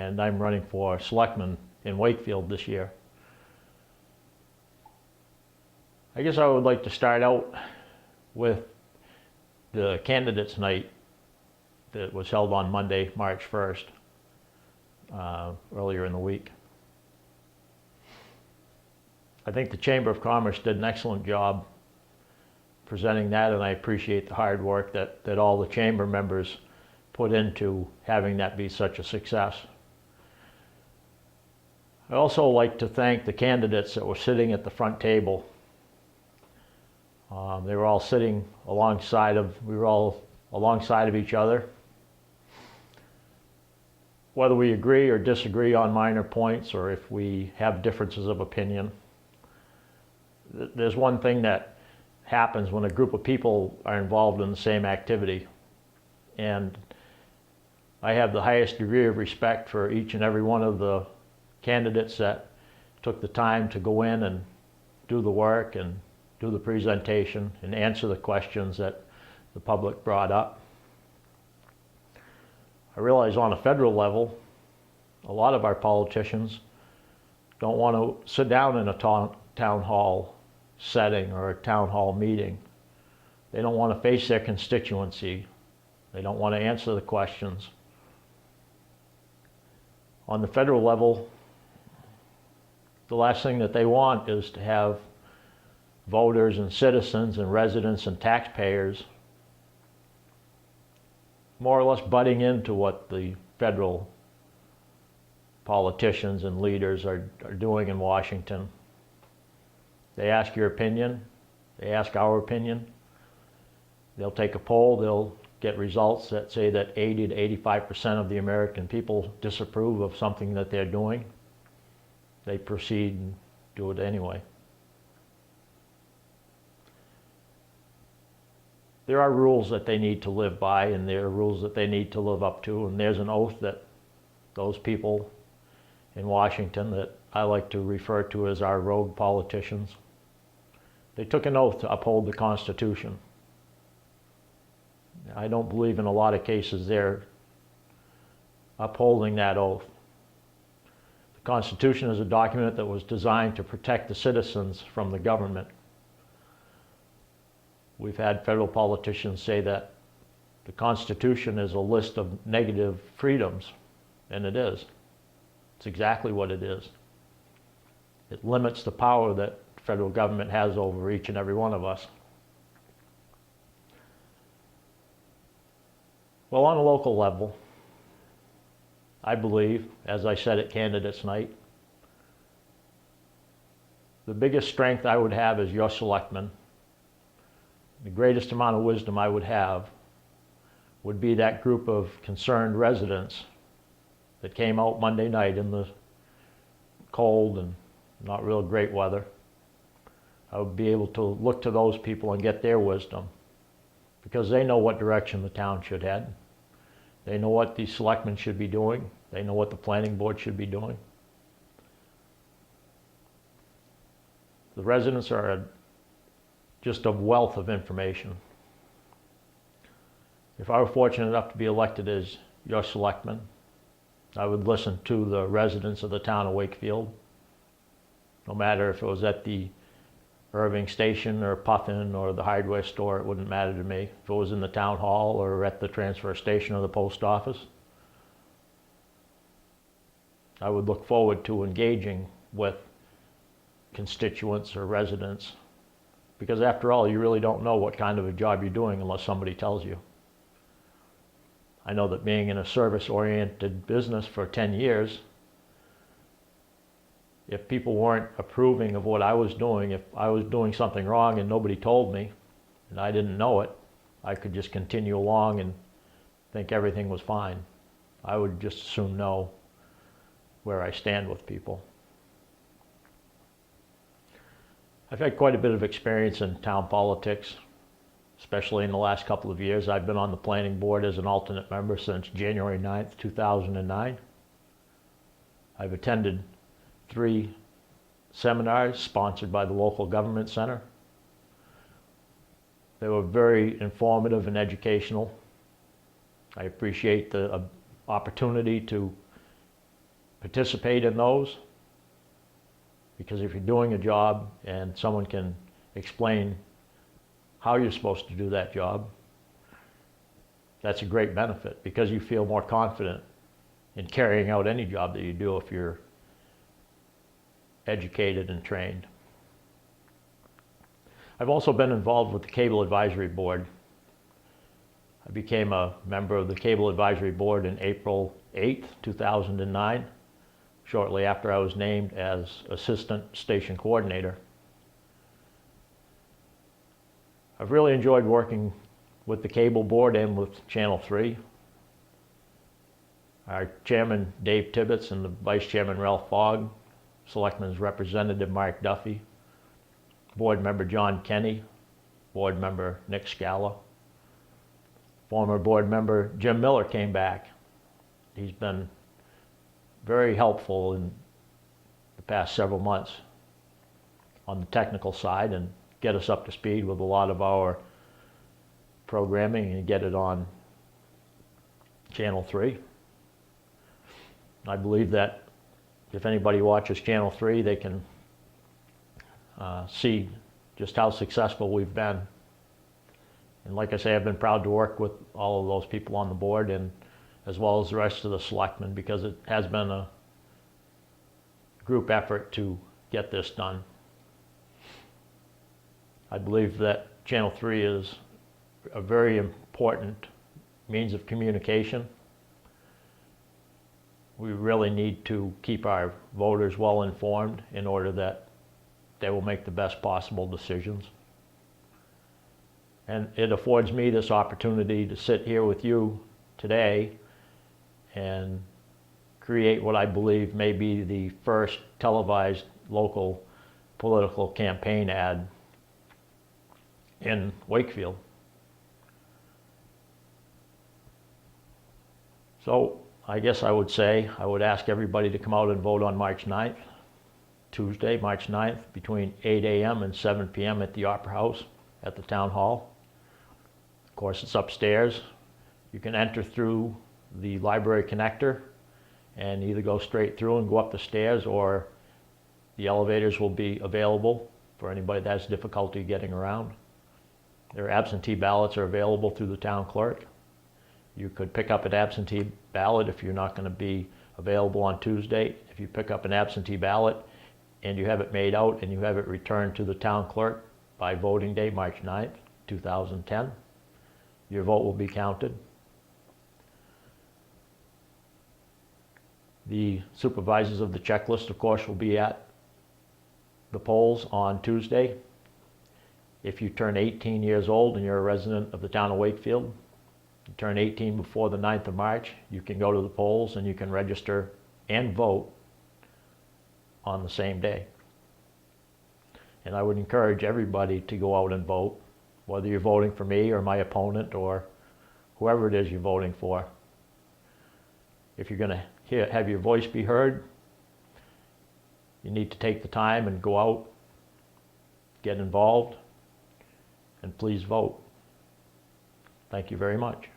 and I'm running for selectman in Wakefield this year. I guess I would like to start out with the candidates night that was held on Monday, March 1st, earlier in the week. I think the Chamber of Commerce did an excellent job presenting that, and I appreciate the hard work that all the chamber members put into having that be such a success. I also like to thank the candidates that were sitting at the front table. They were all sitting alongside of, we were all alongside of each other. Whether we agree or disagree on minor points, or if we have differences of opinion, there's one thing that happens when a group of people are involved in the same activity. And I have the highest degree of respect for each and every one of the candidates that took the time to go in and do the work and do the presentation and answer the questions that the public brought up. I realize on a federal level, a lot of our politicians don't want to sit down in a town hall setting or a town hall meeting. They don't want to face their constituency. They don't want to answer the questions. On the federal level, the last thing that they want is to have voters and citizens and residents and taxpayers more or less butting into what the federal politicians and leaders are doing in Washington. They ask your opinion, they ask our opinion. They'll take a poll, they'll get results that say that 80 to 85% of the American people disapprove of something that they're doing. They proceed and do it anyway. There are rules that they need to live by, and there are rules that they need to live up to, and there's an oath that those people in Washington that I like to refer to as our rogue politicians, they took an oath to uphold the Constitution. I don't believe in a lot of cases they're upholding that oath. The Constitution is a document that was designed to protect the citizens from the government. We've had federal politicians say that the Constitution is a list of negative freedoms, and it is. It's exactly what it is. It limits the power that the federal government has over each and every one of us. Well, on a local level, I believe, as I said at Candidates Night, the biggest strength I would have as your selectman, the greatest amount of wisdom I would have, would be that group of concerned residents that came out Monday night in the cold and not real great weather. I would be able to look to those people and get their wisdom, because they know what direction the town should head. They know what the selectmen should be doing. They know what the planning board should be doing. The residents are just a wealth of information. If I were fortunate enough to be elected as your selectman, I would listen to the residents of the town of Wakefield, no matter if it was at the Irving Station or Puffin or the hardware store. It wouldn't matter to me. If it was in the town hall or at the transfer station or the post office, I would look forward to engaging with constituents or residents, because after all, you really don't know what kind of a job you're doing unless somebody tells you. I know that being in a service-oriented business for 10 years, if people weren't approving of what I was doing, if I was doing something wrong and nobody told me and I didn't know it, I could just continue along and think everything was fine. I would just as soon know where I stand with people. I've had quite a bit of experience in town politics, especially in the last couple of years. I've been on the planning board as an alternate member since January 9th, 2009. I've attended 3 seminars sponsored by the local government center. They were very informative and educational. I appreciate the opportunity to participate in those, because if you're doing a job and someone can explain how you're supposed to do that job, that's a great benefit, because you feel more confident in carrying out any job that you do if you're educated and trained. I've also been involved with the Cable Advisory Board. I became a member of the Cable Advisory Board in April 8th, 2009, shortly after I was named as Assistant Station Coordinator. I've really enjoyed working with the Cable Board and with Channel 3. Our Chairman Dave Tibbetts and the Vice Chairman Ralph Fogg, Selectmen's Representative Mark Duffy, Board Member John Kenny, Board Member Nick Scala. Former Board Member Jim Miller came back. He's been very helpful in the past several months on the technical side and get us up to speed with a lot of our programming and get it on Channel 3. I believe that if anybody watches Channel 3, they can see just how successful we've been. And like I say, I've been proud to work with all of those people on the board, and as well as the rest of the selectmen, because it has been a group effort to get this done. I believe that Channel 3 is a very important means of communication. We really need to keep our voters well informed in order that they will make the best possible decisions. And it affords me this opportunity to sit here with you today and create what I believe may be the first televised local political campaign ad in Wakefield. So I guess I would ask everybody to come out and vote on March 9th, Tuesday, March 9th, between 8 a.m. and 7 p.m. at the Opera House at the Town Hall. Of course, it's upstairs. You can enter through the library connector and either go straight through and go up the stairs, or the elevators will be available for anybody that has difficulty getting around. Their absentee ballots are available through the town clerk. You could pick up an absentee ballot if you're not going to be available on Tuesday. If you pick up an absentee ballot and you have it made out and you have it returned to the town clerk by voting day, March 9th, 2010, your vote will be counted. The supervisors of the checklist, of course, will be at the polls on Tuesday. If you turn 18 years old and you're a resident of the town of Wakefield, you turn 18 before the 9th of March, you can go to the polls and you can register and vote on the same day. And I would encourage everybody to go out and vote, whether you're voting for me or my opponent or whoever it is you're voting for. If you're going to have your voice be heard, you need to take the time and go out, get involved, and please vote. Thank you very much.